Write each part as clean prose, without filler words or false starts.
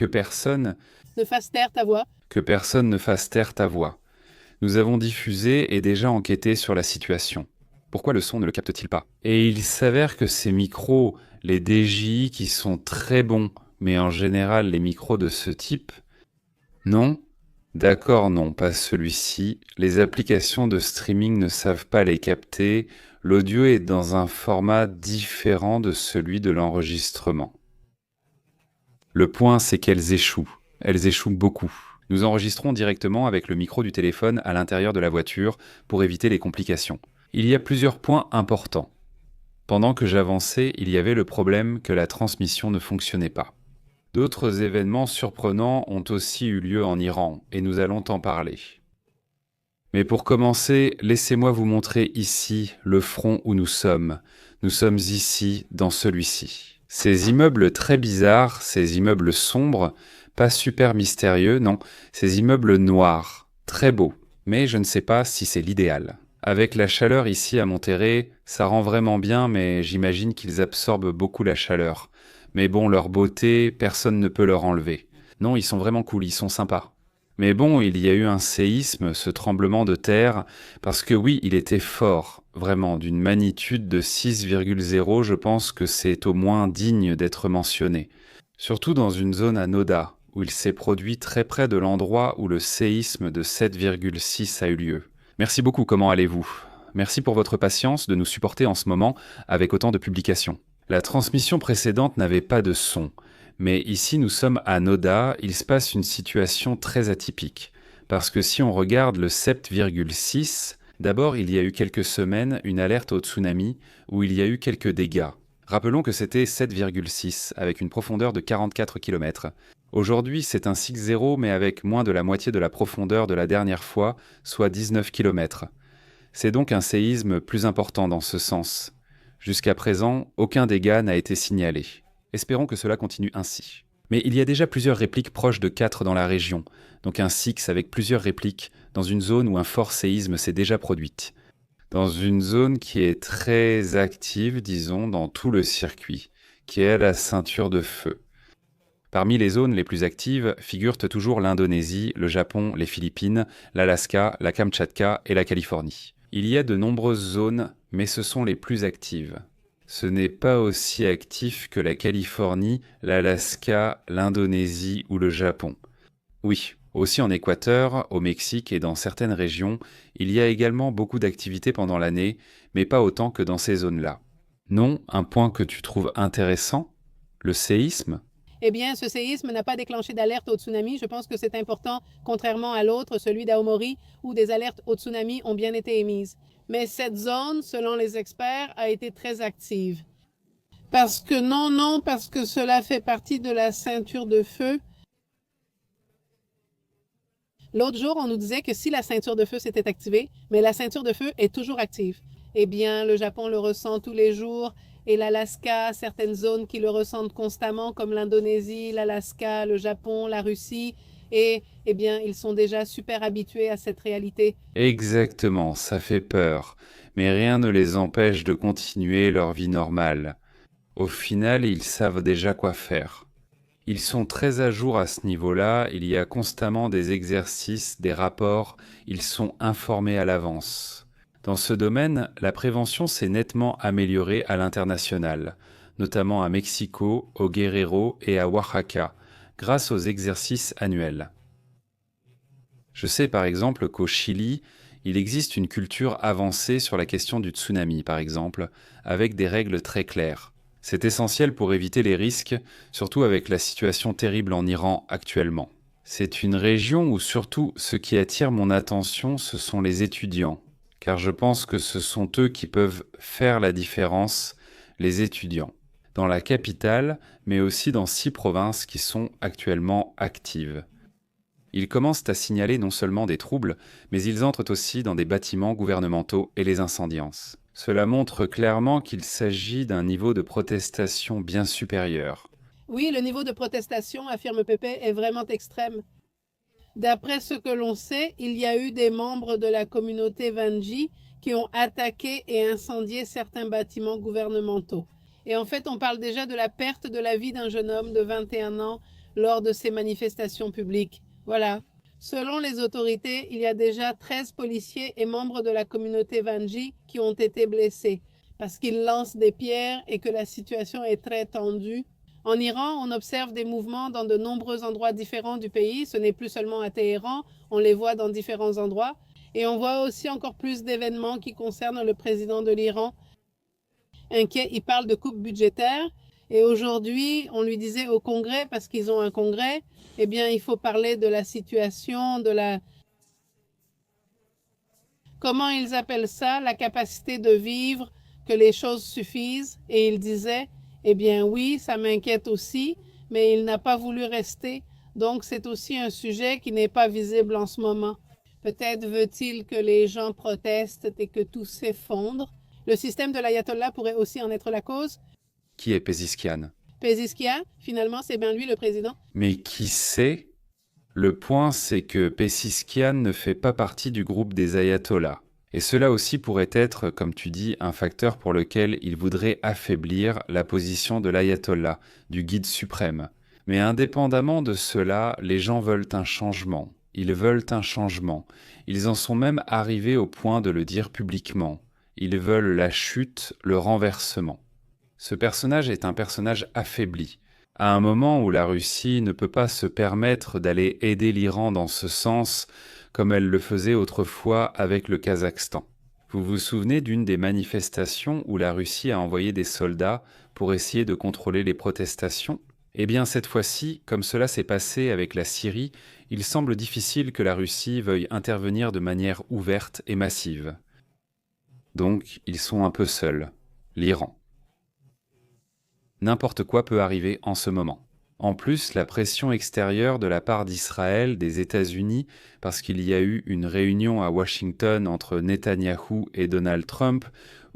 que personne ne fasse taire ta voix. que personne ne fasse taire ta voix. Nous avons diffusé et déjà enquêté sur la situation. Pourquoi le son ne le capte-t-il pas? Et il s'avère que ces micros, les DJI qui sont très bons, mais en général les micros de ce type, non? D'accord, non, pas celui-ci. Les applications de streaming ne savent pas les capter. L'audio est dans un format différent de celui de l'enregistrement. Le point, c'est qu'elles échouent. Elles échouent beaucoup. Nous enregistrons directement avec le micro du téléphone à l'intérieur de la voiture pour éviter les complications. Il y a plusieurs points importants. Pendant que j'avançais, il y avait le problème que la transmission ne fonctionnait pas. D'autres événements surprenants ont aussi eu lieu en Iran, et nous allons en parler. Mais pour commencer, laissez-moi vous montrer ici le front où nous sommes. Nous sommes ici, dans celui-ci. Ces immeubles très bizarres, ces immeubles sombres, pas super mystérieux, non, ces immeubles noirs, très beaux, mais je ne sais pas si c'est l'idéal. Avec la chaleur ici à Monterrey, ça rend vraiment bien, mais j'imagine qu'ils absorbent beaucoup la chaleur. Mais bon, leur beauté, personne ne peut leur enlever. Non, ils sont vraiment cool, ils sont sympas. Mais bon, il y a eu un séisme, ce tremblement de terre, parce que oui, il était fort, vraiment, d'une magnitude de 6,0, je pense que c'est au moins digne d'être mentionné. Surtout dans une zone à Noda, où il s'est produit très près de l'endroit où le séisme de 7,6 a eu lieu. Merci beaucoup, comment allez-vous? Merci pour votre patience de nous supporter en ce moment avec autant de publications. La transmission précédente n'avait pas de son, mais ici nous sommes à Noda, il se passe une situation très atypique. Parce que si on regarde le 7,6, d'abord il y a eu quelques semaines une alerte au tsunami où il y a eu quelques dégâts. Rappelons que c'était 7,6 avec une profondeur de 44 km. Aujourd'hui c'est un 6,0 mais avec moins de la moitié de la profondeur de la dernière fois, soit 19 km. C'est donc un séisme plus important dans ce sens. Jusqu'à présent, aucun dégât n'a été signalé. Espérons que cela continue ainsi. Mais il y a déjà plusieurs répliques proches de 4 dans la région, donc un 6 avec plusieurs répliques dans une zone où un fort séisme s'est déjà produit. Dans une zone qui est très active, disons, dans tout le circuit, qui est la ceinture de feu. Parmi les zones les plus actives figurent toujours l'Indonésie, le Japon, les Philippines, l'Alaska, la Kamtchatka et la Californie. Il y a de nombreuses zones, mais ce sont les plus actives. Ce n'est pas aussi actif que la Californie, l'Alaska, l'Indonésie ou le Japon. Oui, aussi en Équateur, au Mexique et dans certaines régions, il y a également beaucoup d'activités pendant l'année, mais pas autant que dans ces zones-là. Non, un point que tu trouves intéressant? Le séisme? Eh bien, ce séisme n'a pas déclenché d'alerte au tsunami. Je pense que c'est important, contrairement à l'autre, celui d'Aomori, où des alertes au tsunami ont bien été émises. Mais cette zone, selon les experts, a été très active. Parce que cela fait partie de la ceinture de feu. L'autre jour, on nous disait que si la ceinture de feu s'était activée, mais la ceinture de feu est toujours active. Eh bien, le Japon le ressent tous les jours et l'Alaska, certaines zones qui le ressentent constamment, comme l'Indonésie, l'Alaska, le Japon, la Russie. Et, eh bien, ils sont déjà super habitués à cette réalité. Exactement, ça fait peur, mais rien ne les empêche de continuer leur vie normale. Au final, ils savent déjà quoi faire. Ils sont très à jour à ce niveau-là, il y a constamment des exercices, des rapports, ils sont informés à l'avance. Dans ce domaine, la prévention s'est nettement améliorée à l'international, notamment à Mexico, au Guerrero et à Oaxaca, grâce aux exercices annuels. Je sais par exemple qu'au Chili, il existe une culture avancée sur la question du tsunami, par exemple, avec des règles très claires. C'est essentiel pour éviter les risques, surtout avec la situation terrible en Iran actuellement. C'est une région où surtout ce qui attire mon attention, ce sont les étudiants, car je pense que ce sont eux qui peuvent faire la différence, les étudiants, dans la capitale, mais aussi dans 6 provinces qui sont actuellement actives. Ils commencent à signaler non seulement des troubles, mais ils entrent aussi dans des bâtiments gouvernementaux et les incendient. Cela montre clairement qu'il s'agit d'un niveau de protestation bien supérieur. Oui, le niveau de protestation, affirme Pépé, est vraiment extrême. D'après ce que l'on sait, il y a eu des membres de la communauté Vanji qui ont attaqué et incendié certains bâtiments gouvernementaux. Et en fait, on parle déjà de la perte de la vie d'un jeune homme de 21 ans lors de ces manifestations publiques. Voilà. Selon les autorités, il y a déjà 13 policiers et membres de la communauté Vanji qui ont été blessés parce qu'ils lancent des pierres et que la situation est très tendue. En Iran, on observe des mouvements dans de nombreux endroits différents du pays. Ce n'est plus seulement à Téhéran, on les voit dans différents endroits. Et on voit aussi encore plus d'événements qui concernent le président de l'Iran. Inquiet, il parle de coupe budgétaire. Et aujourd'hui, on lui disait au Congrès, parce qu'ils ont un Congrès, eh bien, il faut parler de la situation, comment ils appellent ça, la capacité de vivre, que les choses suffisent. Et il disait, eh bien oui, ça m'inquiète aussi, mais il n'a pas voulu rester. Donc, c'est aussi un sujet qui n'est pas visible en ce moment. Peut-être veut-il que les gens protestent et que tout s'effondre. Le système de l'ayatollah pourrait aussi en être la cause. Qui est Pezeshkian? Pezeshkian, finalement, c'est bien lui le président. Mais qui sait? Le point, c'est que Pezeshkian ne fait pas partie du groupe des ayatollahs. Et cela aussi pourrait être, comme tu dis, un facteur pour lequel il voudrait affaiblir la position de l'ayatollah, du guide suprême. Mais indépendamment de cela, les gens veulent un changement. Ils veulent un changement. Ils en sont même arrivés au point de le dire publiquement. Ils veulent la chute, le renversement. Ce personnage est un personnage affaibli. À un moment où la Russie ne peut pas se permettre d'aller aider l'Iran dans ce sens, comme elle le faisait autrefois avec le Kazakhstan. Vous vous souvenez d'une des manifestations où la Russie a envoyé des soldats pour essayer de contrôler les protestations? Eh bien cette fois-ci, comme cela s'est passé avec la Syrie, il semble difficile que la Russie veuille intervenir de manière ouverte et massive. Donc ils sont un peu seuls, l'Iran. N'importe quoi peut arriver en ce moment. En plus, la pression extérieure de la part d'Israël, des États-Unis, parce qu'il y a eu une réunion à Washington entre Netanyahou et Donald Trump,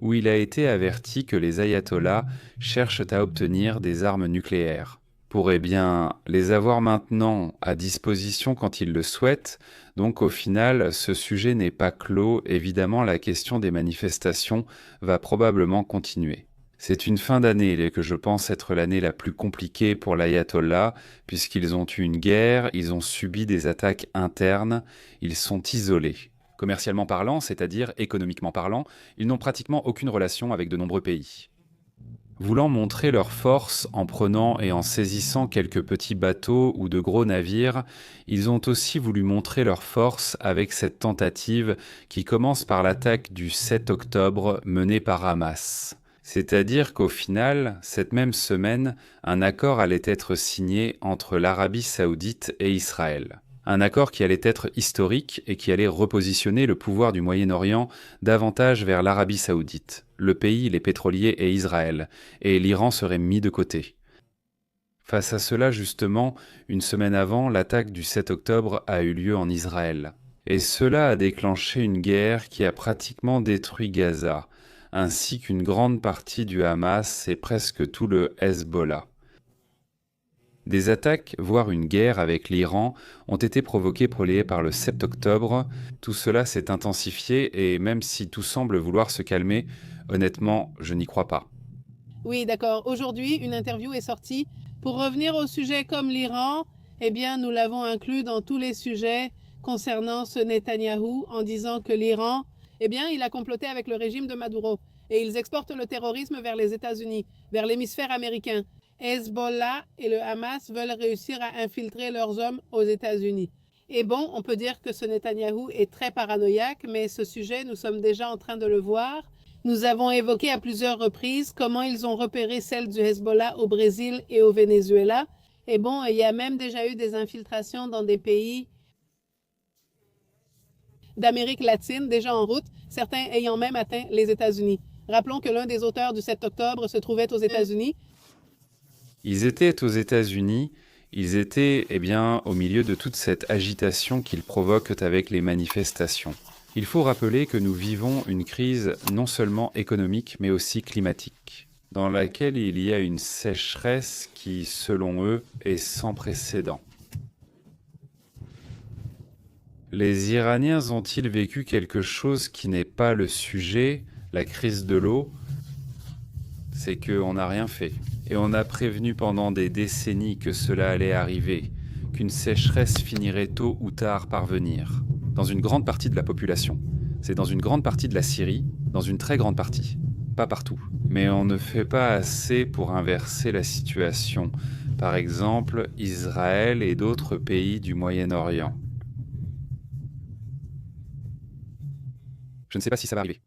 où il a été averti que les ayatollahs cherchent à obtenir des armes nucléaires. Pourraient bien les avoir maintenant à disposition quand ils le souhaitent, donc au final, ce sujet n'est pas clos. Évidemment, la question des manifestations va probablement continuer. C'est une fin d'année que je pense être l'année la plus compliquée pour l'ayatollah, puisqu'ils ont eu une guerre, ils ont subi des attaques internes, ils sont isolés. Commercialement parlant, c'est-à-dire économiquement parlant, ils n'ont pratiquement aucune relation avec de nombreux pays. Voulant montrer leur force en prenant et en saisissant quelques petits bateaux ou de gros navires, ils ont aussi voulu montrer leur force avec cette tentative qui commence par l'attaque du 7 octobre menée par Hamas. C'est-à-dire qu'au final, cette même semaine, un accord allait être signé entre l'Arabie saoudite et Israël. Un accord qui allait être historique et qui allait repositionner le pouvoir du Moyen-Orient davantage vers l'Arabie saoudite, le pays, les pétroliers et Israël, et l'Iran serait mis de côté. Face à cela, justement, une semaine avant, l'attaque du 7 octobre a eu lieu en Israël. Et cela a déclenché une guerre qui a pratiquement détruit Gaza, ainsi qu'une grande partie du Hamas et presque tout le Hezbollah. Des attaques, voire une guerre avec l'Iran, ont été provoquées par le 7 octobre. Tout cela s'est intensifié et même si tout semble vouloir se calmer, honnêtement, je n'y crois pas. Oui, d'accord. Aujourd'hui, une interview est sortie. Pour revenir au sujet comme l'Iran, eh bien, nous l'avons inclus dans tous les sujets concernant ce Netanyahou en disant que l'Iran, eh bien, il a comploté avec le régime de Maduro et ils exportent le terrorisme vers les États-Unis, vers l'hémisphère américain. Hezbollah et le Hamas veulent réussir à infiltrer leurs hommes aux États-Unis. Et bon, on peut dire que ce Netanyahou est très paranoïaque, mais ce sujet, nous sommes déjà en train de le voir. Nous avons évoqué à plusieurs reprises comment ils ont repéré celle du Hezbollah au Brésil et au Venezuela. Et bon, il y a même déjà eu des infiltrations dans des pays d'Amérique latine déjà en route, certains ayant même atteint les États-Unis. Rappelons que l'un des auteurs du 7 octobre se trouvait aux États-Unis. Ils étaient aux États-Unis, ils étaient au milieu de toute cette agitation qu'ils provoquent avec les manifestations. Il faut rappeler que nous vivons une crise non seulement économique mais aussi climatique, dans laquelle il y a une sécheresse qui, selon eux, est sans précédent. Les Iraniens ont-ils vécu quelque chose qui n'est pas le sujet, la crise de l'eau? C'est qu'on n'a rien fait. Et on a prévenu pendant des décennies que cela allait arriver, qu'une sécheresse finirait tôt ou tard par venir. Dans une grande partie de la population. C'est dans une grande partie de la Syrie, dans une très grande partie. Pas partout. Mais on ne fait pas assez pour inverser la situation. Par exemple, Israël et d'autres pays du Moyen-Orient. Je ne sais pas si ça va arriver.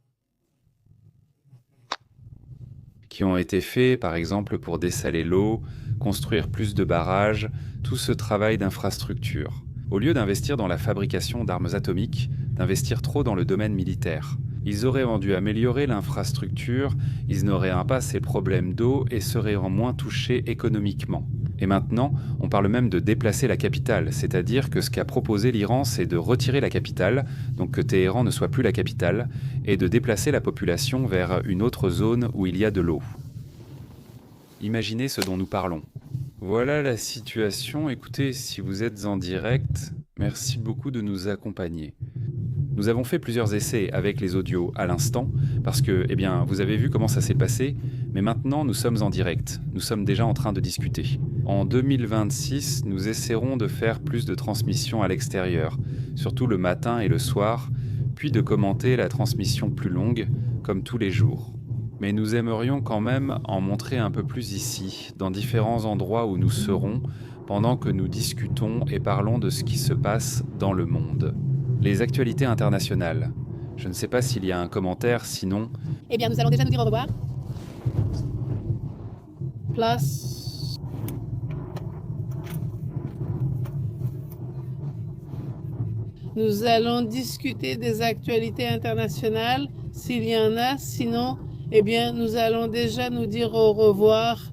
Qui ont été faits, par exemple, pour dessaler l'eau, construire plus de barrages, tout ce travail d'infrastructure. Au lieu d'investir dans la fabrication d'armes atomiques, d'investir trop dans le domaine militaire. Ils auraient dû améliorer l'infrastructure, ils n'auraient pas ces problèmes d'eau et seraient moins touchés économiquement. Et maintenant, on parle même de déplacer la capitale, c'est-à-dire que ce qu'a proposé l'Iran, c'est de retirer la capitale, donc que Téhéran ne soit plus la capitale, et de déplacer la population vers une autre zone où il y a de l'eau. Imaginez ce dont nous parlons. Voilà la situation. Écoutez, si vous êtes en direct, merci beaucoup de nous accompagner. Nous avons fait plusieurs essais avec les audios à l'instant, parce que, eh bien, vous avez vu comment ça s'est passé, mais maintenant nous sommes en direct, nous sommes déjà en train de discuter. En 2026, nous essaierons de faire plus de transmissions à l'extérieur, surtout le matin et le soir, puis de commenter la transmission plus longue, comme tous les jours. Mais nous aimerions quand même en montrer un peu plus ici, dans différents endroits où nous serons, pendant que nous discutons et parlons de ce qui se passe dans le monde. Les actualités internationales. Je ne sais pas s'il y a un commentaire, sinon... Eh bien, nous allons déjà nous dire au revoir. Place. Nous allons discuter des actualités internationales, s'il y en a. Sinon, eh bien, nous allons déjà nous dire au revoir.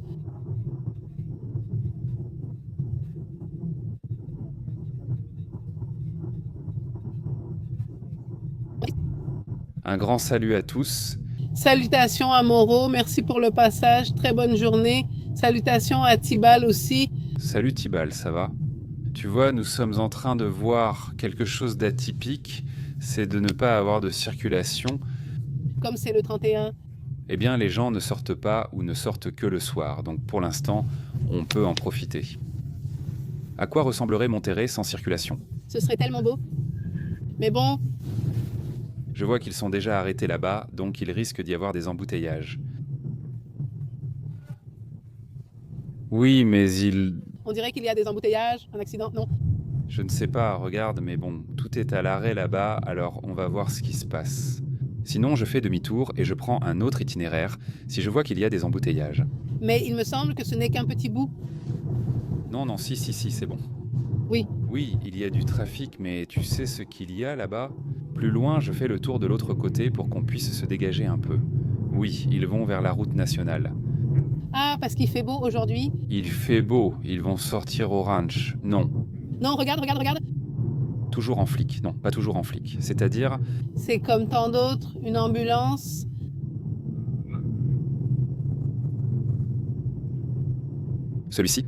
Un grand salut à tous. Salutations à Moreau, merci pour le passage, très bonne journée. Salutations à Tibal aussi. Salut Tibal, ça va? Tu vois, nous sommes en train de voir quelque chose d'atypique, c'est de ne pas avoir de circulation. Comme c'est le 31. Eh bien, les gens ne sortent pas ou ne sortent que le soir, donc pour l'instant, on peut en profiter. À quoi ressemblerait Monterrey sans circulation? Ce serait tellement beau. Mais bon, Je vois qu'ils sont déjà arrêtés là-bas, donc il risque d'y avoir des embouteillages. Oui, mais on dirait qu'il y a des embouteillages, un accident, non? Je ne sais pas, regarde, mais bon, tout est à l'arrêt là-bas, alors on va voir ce qui se passe. Sinon, je fais demi-tour et je prends un autre itinéraire si je vois qu'il y a des embouteillages. Mais il me semble que ce n'est qu'un petit bout. Non, si, c'est bon. Oui. Oui, il y a du trafic, mais tu sais ce qu'il y a là-bas? Plus loin, je fais le tour de l'autre côté pour qu'on puisse se dégager un peu. Oui, ils vont vers la route nationale. Ah, parce qu'il fait beau aujourd'hui? Il fait beau, ils vont sortir au ranch. Non. Non, regarde. Toujours en flic. Non, pas toujours en flic. C'est-à-dire... C'est comme tant d'autres, une ambulance. Celui-ci?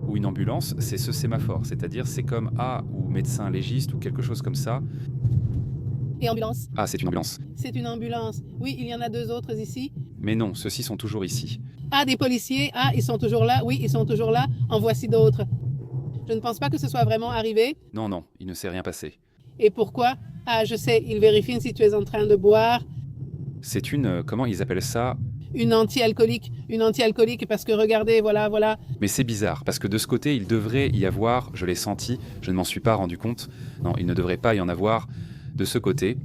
Ou une ambulance, c'est ce sémaphore. C'est-à-dire, c'est comme A ou médecin légiste ou quelque chose comme ça. Et ambulance? Ah, c'est une ambulance. C'est une ambulance. Oui, il y en a deux autres ici. Mais non, ceux-ci sont toujours ici. Ah, des policiers. Ah, ils sont toujours là. Oui, ils sont toujours là. En voici d'autres. Je ne pense pas que ce soit vraiment arrivé. Non, il ne s'est rien passé. Et pourquoi? Ah, je sais, ils vérifient si tu es en train de boire. C'est une... comment ils appellent ça? Une anti-alcoolique. Une anti-alcoolique parce que regardez, voilà. Mais c'est bizarre, parce que de ce côté, il devrait y avoir, je l'ai senti, je ne m'en suis pas rendu compte, non, il ne devrait pas y en avoir de ce côté.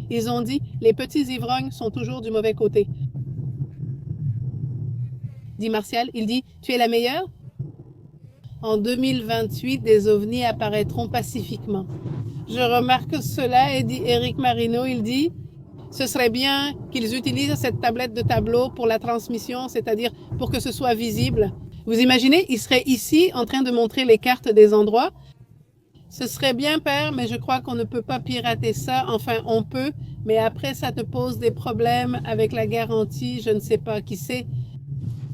Ils ont dit, les petits ivrognes sont toujours du mauvais côté. Dit Martial, il dit, tu es la meilleure? En 2028, des ovnis apparaîtront pacifiquement. Je remarque cela et dit Éric Marino, il dit, ce serait bien qu'ils utilisent cette tablette de tableau pour la transmission, c'est-à-dire pour que ce soit visible. Vous imaginez, ils seraient ici en train de montrer les cartes des endroits. Ce serait bien, père, mais je crois qu'on ne peut pas pirater ça. Enfin, on peut, mais après, ça te pose des problèmes avec la garantie, je ne sais pas qui c'est.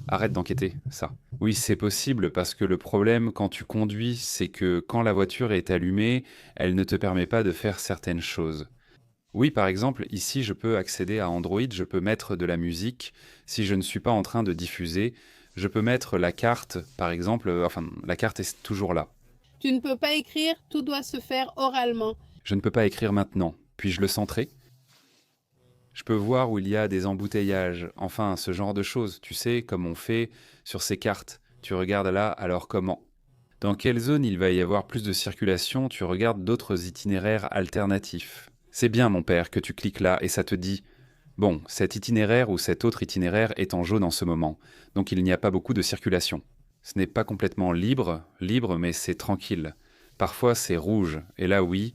Arrête d'enquêter, ça. Oui, c'est possible parce que le problème quand tu conduis, c'est que quand la voiture est allumée, elle ne te permet pas de faire certaines choses. Oui, par exemple, ici, je peux accéder à Android, je peux mettre de la musique. Si je ne suis pas en train de diffuser, je peux mettre la carte, par exemple, enfin, la carte est toujours là. Tu ne peux pas écrire, tout doit se faire oralement. Je ne peux pas écrire maintenant. Puis-je le centrer? Je peux voir où il y a des embouteillages, enfin, ce genre de choses, tu sais, comme on fait sur ces cartes. Tu regardes là, alors comment? Dans quelle zone il va y avoir plus de circulation, tu regardes d'autres itinéraires alternatifs. C'est bien, mon père, que tu cliques là et ça te dit: bon, cet itinéraire ou cet autre itinéraire est en jaune en ce moment, donc il n'y a pas beaucoup de circulation. Ce n'est pas complètement libre, mais c'est tranquille. Parfois c'est rouge, et là oui,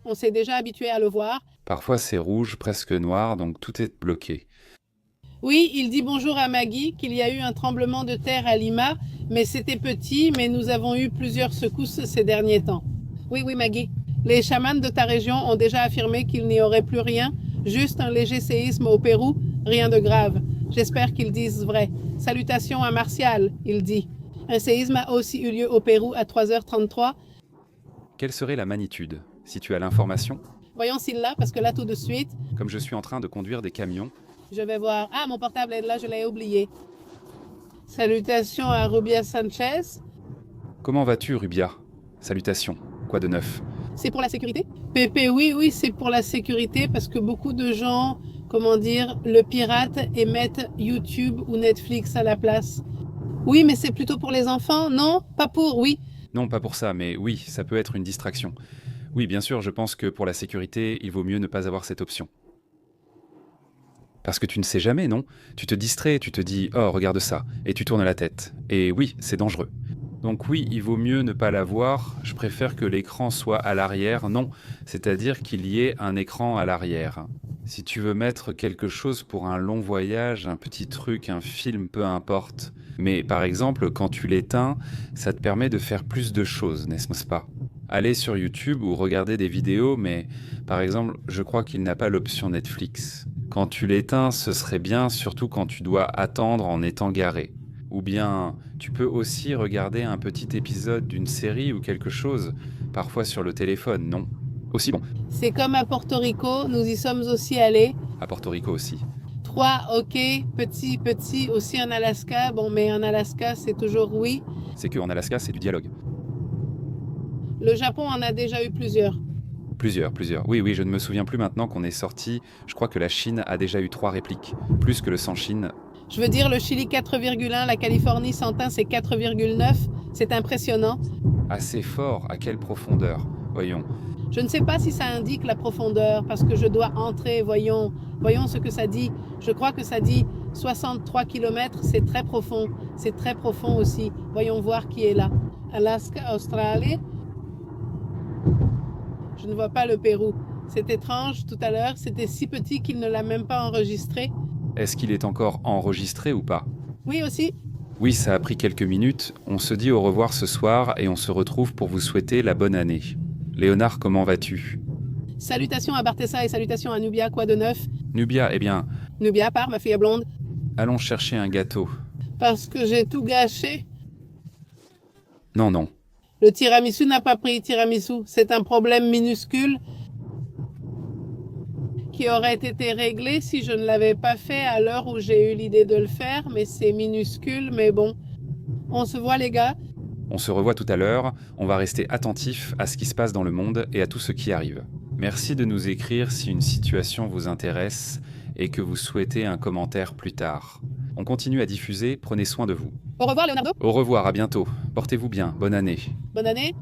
On s'est déjà habitué à le voir. parfois c'est rouge, presque noir, donc tout est bloqué. Oui, il dit bonjour à Maggie, qu'il y a eu un tremblement de terre à Lima, mais c'était petit, mais nous avons eu plusieurs secousses ces derniers temps. Oui, oui, Maggie. Les chamans de ta région ont déjà affirmé qu'il n'y aurait plus rien, juste un léger séisme au Pérou, rien de grave. J'espère qu'ils disent vrai. Salutations à Martial, il dit. Un séisme a aussi eu lieu au Pérou à 3h33. Quelle serait la magnitude, si tu as l'information? Voyons s'il l'a, parce que là, tout de suite, Comme je suis en train de conduire des camions, je vais voir. Ah, mon portable est là, je l'ai oublié. Salutations à Rubia Sanchez. comment vas-tu, Rubia? Salutations, quoi de neuf? C'est pour la sécurité? Pépé, oui, oui, c'est pour la sécurité parce que beaucoup de gens, comment dire, le piratent et mettent YouTube ou Netflix à la place. Oui, mais c'est plutôt pour les enfants, non? Pas pour, oui. Non, pas pour ça, mais oui, ça peut être une distraction. Oui, bien sûr, je pense que pour la sécurité, il vaut mieux ne pas avoir cette option. Parce que tu ne sais jamais, non? Tu te distrais, tu te dis: oh, regarde ça, et tu tournes la tête. Et oui, c'est dangereux. Donc oui, il vaut mieux ne pas l'avoir, je préfère que l'écran soit à l'arrière, non, c'est-à-dire qu'il y ait un écran à l'arrière. Si tu veux mettre quelque chose pour un long voyage, un petit truc, un film, peu importe. Mais par exemple, quand tu l'éteins, ça te permet de faire plus de choses, n'est-ce pas? Aller sur YouTube ou regarder des vidéos, mais par exemple, je crois qu'il n'a pas l'option Netflix. Quand tu l'éteins, ce serait bien, surtout quand tu dois attendre en étant garé. Ou bien, tu peux aussi regarder un petit épisode d'une série ou quelque chose, parfois sur le téléphone, non? Aussi bon, C'est comme à Porto Rico, nous y sommes aussi allés. à Porto Rico aussi. 3, ok, petit, petit, aussi en Alaska. Bon, mais en Alaska, c'est toujours oui. C'est qu'en Alaska, c'est du dialogue. Le Japon en a déjà eu plusieurs. Plusieurs. Oui, oui, je ne me souviens plus maintenant qu'on est sorti. Je crois que la Chine a déjà eu 3 répliques. Plus que le sans Chine. Je veux dire, le Chili 4,1, la Californie Santin, c'est 4,9. C'est impressionnant. Assez fort, à quelle profondeur? Voyons. Je ne sais pas si ça indique la profondeur parce que je dois entrer. Voyons ce que ça dit. Je crois que ça dit 63 km, c'est très profond. C'est très profond aussi. Voyons voir qui est là. Alaska, Australie. Je ne vois pas le Pérou. C'est étrange, tout à l'heure, c'était si petit qu'il ne l'a même pas enregistré. Est-ce qu'il est encore enregistré ou pas? Oui aussi. Oui, ça a pris quelques minutes. On se dit au revoir ce soir et on se retrouve pour vous souhaiter la bonne année. Léonard, comment vas-tu? Salutations à Bartessa et salutations à Nubia, quoi de neuf? Nubia, eh bien, Nubia part, ma fille blonde. allons chercher un gâteau. Parce que j'ai tout gâché. Non, non. Le tiramisu n'a pas pris tiramisu. C'est un problème minuscule qui aurait été réglé si je ne l'avais pas fait à l'heure où j'ai eu l'idée de le faire. Mais c'est minuscule, mais bon. On se voit les gars. On se revoit tout à l'heure. On va rester attentif à ce qui se passe dans le monde et à tout ce qui arrive. Merci de nous écrire si une situation vous intéresse et que vous souhaitez un commentaire plus tard. On continue à diffuser, prenez soin de vous. Au revoir Leonardo. Au revoir, à bientôt. Portez-vous bien, bonne année. Bonne année.